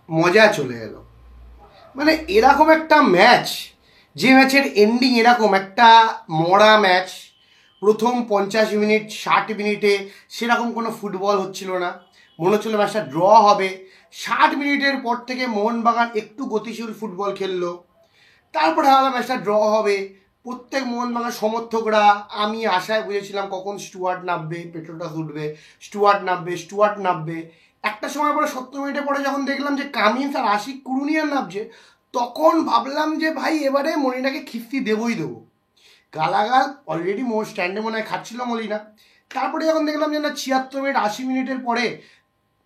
মজা চলে এলো। মানে এরকম একটা ম্যাচ, যে ম্যাচের এন্ডিং এরকম একটা মরা ম্যাচ, প্রথম 50 মিনিট 60 মিনিটে সেরকম কোনো ফুটবল হচ্ছিল না, মনে হচ্ছিল ম্যাচটা ড্র হবে। 60 মিনিটের পর থেকে মোহনবাগান একটু গতিশীল ফুটবল খেললো, তারপরে ভাবলাম ম্যাচটা ড্র হবে। প্রত্যেক মোহনবাগান সমর্থকরা, আমি আশায় বুঝেছিলাম কখন স্টুয়ার্ট নামবে, পেট্রোটাস উঠবে, স্টুয়ার্ট নামবে। একটা সময় পরে 70 মিনিটে পরে যখন দেখলাম যে কামিন্স আর আশিক কুরুনিয়ান নামছে, তখন ভাবলাম যে ভাই এবারে মলিনাকে খিস্তি দেবো। গালাগাল অলরেডি স্ট্যান্ডে মনে হয় খাচ্ছিল মলিনা। তারপরে যখন দেখলাম যে না 76 মিনিট 80 মিনিটের পরে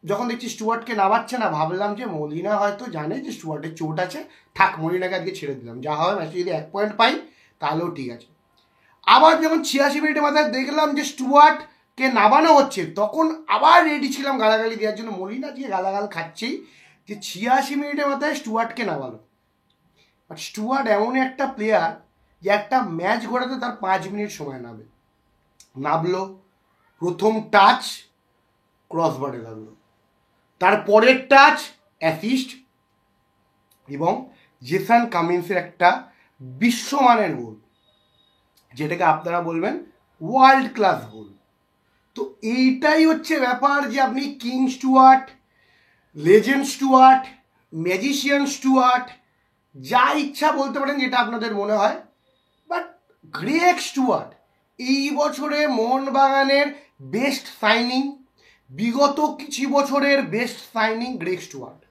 যখন দেখছি স্টুয়ার্টকে নামাচ্ছে না, ভাবলাম যে মলিনা হয়তো জানে যে স্টুয়ার্টের চোট আছে, থাক মলিনাকে আজকে ছেড়ে দিলাম, যা হবে ম্যাচে যদি 1 পয়েন্ট পাই তাহলেও ঠিক আছে। আবার যখন 86 মিনিটের মাথায় দেখলাম যে স্টুয়ার্টকে নামানো হচ্ছে, তখন আবার রেডি ছিলাম গালাগালি দেওয়ার জন্য। মলিনা দিয়ে গালাগাল খাচ্ছেই, যে 86 মিনিটের মাথায় স্টুয়ার্টকে নামালো। বাট স্টুয়ার্ট এমন একটা প্লেয়ার যে একটা ম্যাচ ঘোরাতে তার 5 মিনিট সময় নামলো। প্রথম টাচ ক্রসবারে লাগলো, তারপরের টাচ অ্যাসিস্ট, এবং জেসন কামিন্সের একটা বিশ্বমানের গোল, যেটাকে আপনারা বলবেন ওয়ার্ল্ড ক্লাস গোল। তো এইটাই হচ্ছে ব্যাপার, যে আপনি king Stuart, legend Stuart, magician Stuart, যা ইচ্ছা বলতে পারেন যেটা আপনাদের মনে হয়, বাট গ্রেগ স্টুয়ার্ট এই বছরে মোহনবাগানের বেস্ট সাইনিং, বিগত কিছু বছরের বেস্ট সাইনিং গ্রেগ স্টুয়ার্ট।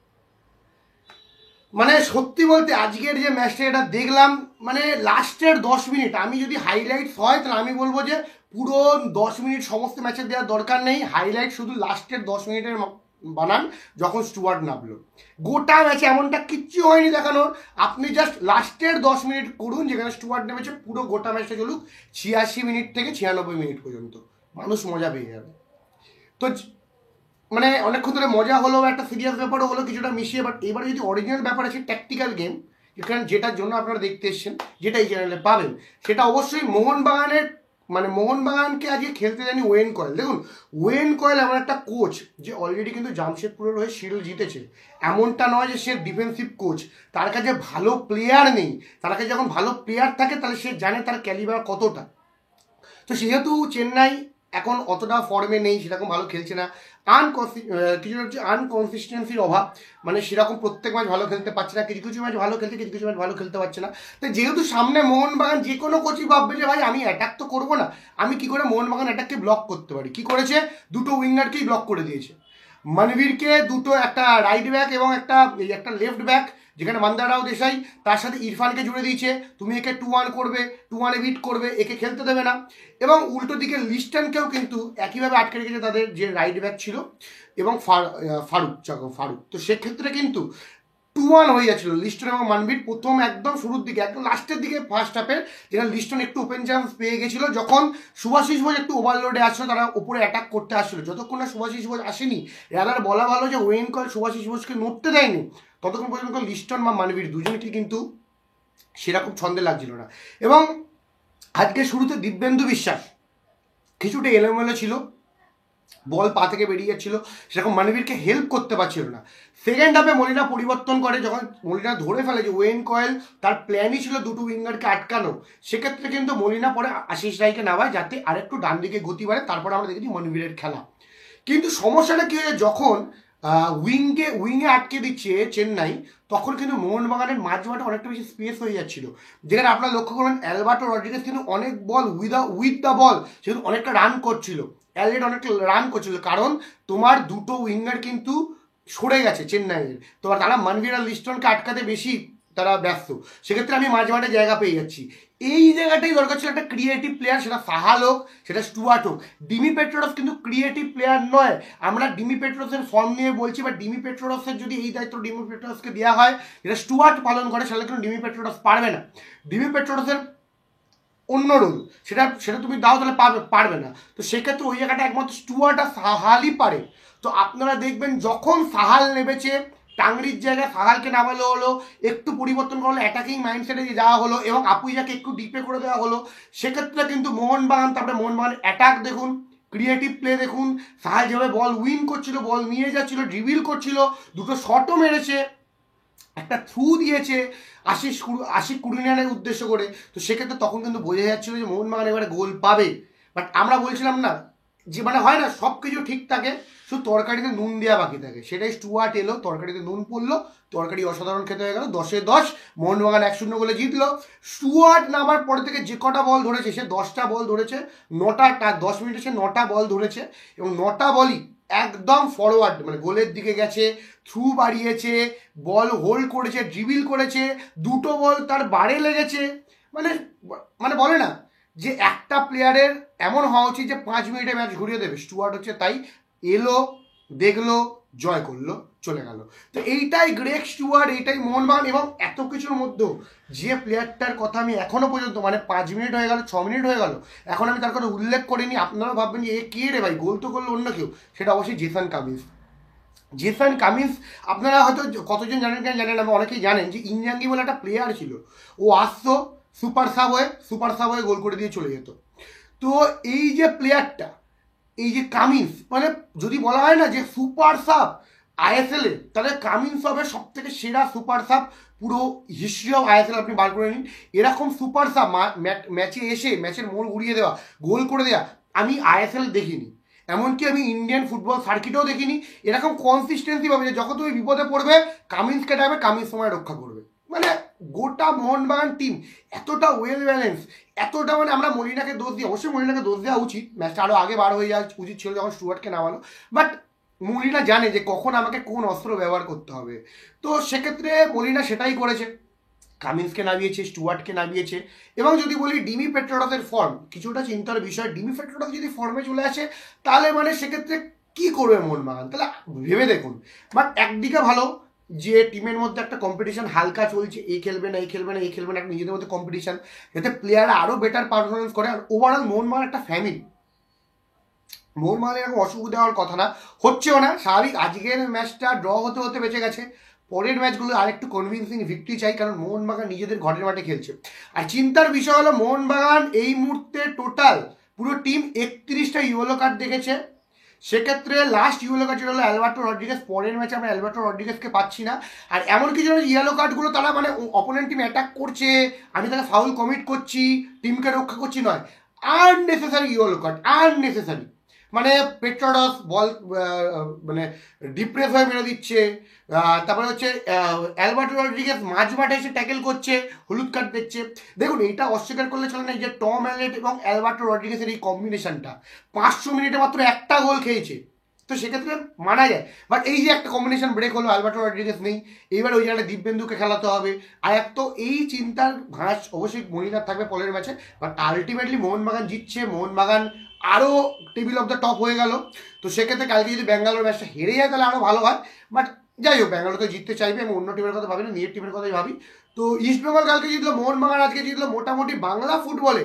মানে সত্যি বলতে আজকের যে ম্যাচটা এটা দেখলাম, মানে লাস্টের 10 মিনিট, আমি যদি হাইলাইটস হয় তাহলে আমি বলবো যে পুরো 10 মিনিট সমস্ত ম্যাচে দেওয়ার দরকার নেই, হাইলাইট শুধু লাস্টের 10 মিনিটের বানান, যখন স্টুয়ার্ট নামলো। গোটা ম্যাচে এমনটা কিচ্ছু হয়নি দেখানোর, আপনি জাস্ট লাস্টের 10 মিনিট করুন যেখানে স্টুয়ার্ট নেমেছে, পুরো গোটা ম্যাচটা চলুক 86 মিনিট থেকে 96 মিনিট পর্যন্ত, মানুষ মজা পেয়ে যাবে। তো মানে অনেকক্ষণ ধরে মজা হলো, একটা সিরিয়াস ব্যাপারও হলো কিছুটা মিশিয়ে। বাট এবারে যদি অরিজিনাল ব্যাপার আছে ট্যাকটিক্যাল গেম, এখানে যেটার জন্য আপনারা দেখতে এসছেন, যেটা এই চ্যানেলে পাবেন, সেটা অবশ্যই মোহনবাগানের, মানে মোহনবাগানকে আজকে খেলতে জানি ওয়েন কয়েল। দেখুন ওয়েন কয়েল এমন একটা কোচ যে অলরেডি কিন্তু জামশেদপুরের হয়ে শিল্ড জিতেছে, এমনটা নয় যে সে ডিফেন্সিভ কোচ, তার কাছে ভালো প্লেয়ার নেই। তার কাছে যখন ভালো প্লেয়ার থাকে তাহলে সে জানে তার ক্যালিবার কতটা। তো সেহেতু চেন্নাই এখন অতটা ফর্মে নেই, সেরকম ভালো খেলছে না, কিছু হচ্ছে আনকনসিস্টেন্সির অভাব, মানে সেরকম প্রত্যেক ম্যাচ ভালো খেলতে পারছে না, কিছু কিছু ম্যাচ ভালো খেলছে, কিছু কিছু ম্যাচ ভালো খেলতে পারছে না। তো যেহেতু সামনে মোহনবাগান, যে কোনো কোচই ভাববে যে ভাই আমি অ্যাটাক তো করবো না, আমি কি করে মোহনবাগান অ্যাটাককে ব্লক করতে পারি, কি করেছে, দুটো উইঙ্গারকেই ব্লক করে দিয়েছে। মনবীরকে দুটো, একটা রাইট ব্যাক এবং একটা লেফট ব্যাক, যেখানে মান্দারাও দেশাই, তার সাথে ইরফানকে জুড়ে দিয়েছে, তুমি একে 2-1 করবে, 2-1 বিট করবে, একে খেলতে দেবে না। এবং উল্টো দিকে লিস্টনকেও কিন্তু একইভাবে আটকে রেখেছে তাদের যে রাইট ব্যাক ছিল, এবং ফারুক। তো সেক্ষেত্রে কিন্তু 2-1 হয়ে যাচ্ছিল লিস্টন এবং মানবীর প্রথম একদম শুরুর দিকে, একদম লাস্টের দিকে ফার্স্ট হাফে, যেখানে লিস্টন একটু ওপেন চান্স পেয়ে গেছিল, যখন সুভাশিস বোস একটু ওভারলোডে আসলো, তারা উপরে অ্যাটাক করতে আসছিলো। যতক্ষণ না সুভাশিস বোস আসেনি, রাদার বলা ভালো যে ওয়েন কয়েল সুভাশিস বোসকে নড়তে দেয়নি, ততক্ষণ পর্যন্ত লিস্টন বা মানবীর দুজনকে কিন্তু সেরকম ছন্দে লাগছিল না। এবং আজকে শুরুতে দিব্যেন্দু বিশ্বাস কিছুটা এলোমেলো ছিল, বল পা থেকে বেরিয়ে যাচ্ছিল, সেরকম মানবীরকে হেল্প করতে পারছিল না। সেকেন্ড হাফে মলিনা পরিবর্তন করে, যখন মলিনা ধরে ফেলে যে ওয়েন কয়েল তার প্ল্যানই ছিল দুটো উইঙ্গারকে আটকানো, সেক্ষেত্রে কিন্তু মলিনা পরে আশিস রায়কে নামায় যাতে আরেকটু ডান দিকে গতি বাড়ে। তারপরে আমরা দেখেছি মনবীরের খেলা। কিন্তু সমস্যাটা কি হয়েছে, যখন উইংয়ে আটকে দিচ্ছে চেন্নাই, তখন কিন্তু মোহনবাগানের মাঝমাঠে অনেকটা বেশি স্পেস হয়ে যাচ্ছিল, যেখানে আপনারা লক্ষ্য করবেন অ্যালবার্টো রড্রিগেজ কিন্তু অনেক বল উইথ দ্য বল সেখানে অনেকটা রান করছিল, অনেকটা রান করছিল, কারণ তোমার দুটো উইঙ্গার কিন্তু সরে গেছে চেন্নাইয়ের, তোমার তারা মনবীর আর লিস্টনকে আটকাতে বেশি তারা ব্যস্ত, সেক্ষেত্রে আমি মাঝমাঠে জায়গা পেয়ে যাচ্ছি। এই জায়গাটাই দরকার ছিল একটা ক্রিয়েটিভ প্লেয়ার, সেটা সাহাল হোক, সেটা স্টুয়ার্ট হোক। ডিমি পেট্রোডস কিন্তু ক্রিয়েটিভ প্লেয়ার নয়, আমরা ডিমি পেট্রোসের ফর্ম নিয়ে বলছি, বা ডিমি পেট্রোডসের যদি এই দায়িত্ব ডিমি পেট্রোডসকে দেওয়া হয় যেটা স্টুয়ার্ট পালন করে, সেটা কিন্তু ডিমি পেট্রোডস পারবে না। ডিমি পেট্রোডসের অন্য রোল, সেটা তুমি দাও তাহলে পারবে না। তো সেক্ষেত্রে ওই জায়গাটা একমাত্র স্টুয়ার্ট আর সাহালই পারে। তো আপনারা দেখবেন যখন সাহাল নেমেছে, টাংরির জায়গায় সাহালকে নামালো হলো, একটু পরিবর্তন করা হলো, অ্যাটাকিং মাইন্ডসেটে যাওয়া হলো, এবং আপুইজাকে একটু ডিপে করে দেওয়া হলো, সেক্ষেত্রে কিন্তু মোহনবাগান, তারপরে মোহনবাগান অ্যাটাক দেখুন, ক্রিয়েটিভ প্লে দেখুন, সাহাল যেভাবে বল উইন করছিল, বল নিয়ে যাচ্ছিল, ড্রিবিল করছিল, দুটো শটও মেরেছে, একটা থ্রু দিয়েছে আশিক কুরিনিয়ানের উদ্দেশ্য করে। তো সেক্ষেত্রে তখন কিন্তু বোঝা যাচ্ছিল যে মোহনবাগান এবারে গোল পাবে। বাট আমরা বলছিলাম না যে মানে হয় না সব কিছু ঠিক থাকে, শুধু তরকারিতে নুন দেওয়া বাকি থাকে। সেটাই স্টুয়ার্ট এলো, তরকারিতে নুন পড়লো, তরকারি অসাধারণ খেতে হয়ে গেল, 10-10 মোহনবাগান 1-0 গোলে জিতলো। স্টুয়ার্ট নামার পরে থেকে যে কটা বল ধরেছে, সে 10টা বল ধরেছে, 10 মিনিটে সে 9টা বল ধরেছে, এবং 9টা বলই একদম ফরওয়ার্ড, মানে গোলের দিকে গেছে, থ্রু বাড়িয়েছে, বল হোল্ড করেছে, ড্রিবিল করেছে, দুটো বল তার বারে লেগেছে। মানে মানে বলে না যে একটা প্লেয়ারের এমন হওয়া উচিত যে 5 মিনিটে ম্যাচ ঘুরিয়ে দেবে, স্টুয়ার্ট হচ্ছে তাই। এলো, দেখলো, জয় করলো, চলে গেল। তো এইটাই গ্রেগ স্টুয়ার্ট, এইটাই মোহনবাগান। এবং এত কিছুর মধ্যেও যে প্লেয়ারটার কথা আমি এখনো পর্যন্ত, মানে 5 মিনিট হয়ে গেল, 6 মিনিট হয়ে গেল, এখন আমি তার কথা উল্লেখ করিনি, আপনারা ভাববেন যে এ কে রে ভাই, গোল তো করলো অন্য কেউ, সেটা অবশ্যই জেসন কামিন্স। জেসন কামিন্স আপনারা হয়তো কতজন জানেন কেন জানেন, আমি অনেকেই জানেন যে ইনজাঙ্গি বলে একটা প্লেয়ার ছিল, ও আসতো সুপার সাব হয়ে গোল করে দিয়ে চলে যেত। তো এই যে প্লেয়ারটা, এই যে কামিন্স, মানে যদি বলা হয় না যে সুপার সাব আইএসএল এ, তাহলে কামিন্স হবে সব থেকে সেরা সুপার সাব। পুরো হিস্ট্রি অফ আইএসএল আপনি বার করে নিন, এরকম সুপার সাব ম্যাচে এসে ম্যাচের মোড় ঘুরিয়ে দেওয়া, গোল করে দেওয়া আমি আইএসএল দেখিনি, এমনকি আমি ইন্ডিয়ান ফুটবল সার্কিটেও দেখিনি। এরকম কনসিস্টেন্সি পাবে যে যখন তুমি বিপদে পড়বে কামিন্সকে ডাকবে, কামিন্স সময় রক্ষা করবে। মানে গোটা মোহনবাগান টিম এতটা ওয়েল ব্যালেন্স, এতটা, মানে আমরা মলিনাকে দোষ দিই, অবশ্যই মলিনাকে দোষ দেওয়া উচিত, ম্যাচটা আরও আগে বার হয়ে যাওয়া উচিত ছিল যখন স্টুয়ার্টকে নামালো। বাট মলিনা জানে যে কখন আমাকে কোন অস্ত্র ব্যবহার করতে হবে, তো সেক্ষেত্রে মলিনা সেটাই করেছে, কামিন্সকে নামিয়েছে, স্টুয়ার্টকে নামিয়েছে। এবং যদি বলি ডিমি পেট্রোডাসের ফর্ম, কিছুটা চিন্তার বিষয়, ডিমি পেট্রোডাস যদি ফর্মে চলে আসে তাহলে মানে সেক্ষেত্রে কি করবে মোহনবাগান, তাহলে ভেবে দেখুন। বাট একদিকে ভালো যে টিমের মধ্যে একটা কম্পিটিশন হালকা চলছে, এই খেলবে না, এই খেলবে না, এই খেলবে না, একটা নিজেদের মধ্যে কম্পিটিশন, যাতে প্লেয়াররা আরও বেটার পারফরমেন্স করে। আর ওভারঅল মোহনবাগান একটা ফ্যামিলি, মোহনবাগানের এরকম অসুবিধা হওয়ার কথা না, হচ্ছেও না, স্বাভাবিক। আজকের ম্যাচটা ড্র হতে হতে বেঁচে গেছে, পরের ম্যাচগুলো আরেকটু কনভিন্সিং ভিক্টরি চাই, কারণ মোহনবাগান নিজেদের ঘরের মাঠে খেলছে। আর চিন্তার বিষয় হলো মোহনবাগান এই মুহূর্তে টোটাল পুরো টিম 31টা ইয়েলো কার্ড দেখেছে। সেক্ষেত্রে লাস্ট ইয়েলো কার্ড যেটা হলো অ্যালবার্টো রড্রিগেজ, পরের ম্যাচে আমরা অ্যালবার্টো রড্রিগেজকে পাচ্ছি না। আর এমন কিছু ইয়েলো কার্ডগুলো তারা মানে অপোনেন্ট টিম অ্যাটাক করছে, আমি তাকে ফাউল কমিট করছি, টিমকে রক্ষা করছি নয়, আননেসেসারি ইয়েলো কার্ড, আননেসেসারি। মানে পেট্রোডাস বল মানে ডিপ্রেস হয়ে মেরে দিচ্ছে, তারপরে হচ্ছে অ্যালবার্টো রড্রিগেজ মাঝ মাঠে এসে ট্যাকেল করছে, হলুদ কার্ড দিচ্ছে। দেখুন এইটা অস্বীকার করলে চলে না, এই যে টম অ্যালেট এবং অ্যালবার্টো রড্রিগেজের এই কম্বিনেশনটা 500 মিনিটে মাত্র একটা গোল খেয়েছে, তো সেক্ষেত্রে মানা যায়। বাট এই যে একটা কম্বিনেশন ব্রেক হলো, অ্যালবার্টো রড্রিগেজ নেই, এইবার ওই জায়গাটা দিব্যেন্দুকে খেলাতে হবে। আর এক তো এই চিন্তার ভাঁজ অবশ্যই মনিনার থাকবে পরের ম্যাচে। বাট আলটিমেটলি মোহনবাগান জিতছে, মোহনবাগান আরও টেবিল অফ দ্য টপ হয়ে গেল। তো সেক্ষেত্রে কালকে যদি ব্যাঙ্গালোর ম্যাচটা হেরে যায় তাহলে আরও ভালো হয়। বাট যাই হোক, ব্যাঙ্গালোর তো জিততে চাইবে, আমি অন্য টিমের কথা ভাবি না, নিজের টিমের কথাই ভাবি। তো ইস্টবেঙ্গল কালকে জিতলো, মোহনবাগান আজকে জিতলো, মোটামুটি বাংলা ফুটবলে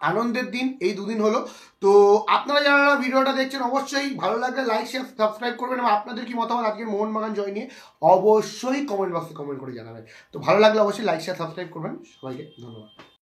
আনন্দের দিন এই দুদিন হলো। তো আপনারা যারা ভিডিওটা দেখছেন অবশ্যই ভালো লাগলে লাইক শেয়ার সাবস্ক্রাইব করবেন, এবং আপনাদের কি মতামত আজকের মোহনবাগান জয় নিয়ে অবশ্যই কমেন্ট বক্সে কমেন্ট করে জানাবেন। তো ভালো লাগলে অবশ্যই লাইক শেয়ার সাবস্ক্রাইব করবেন। সবাইকে ধন্যবাদ।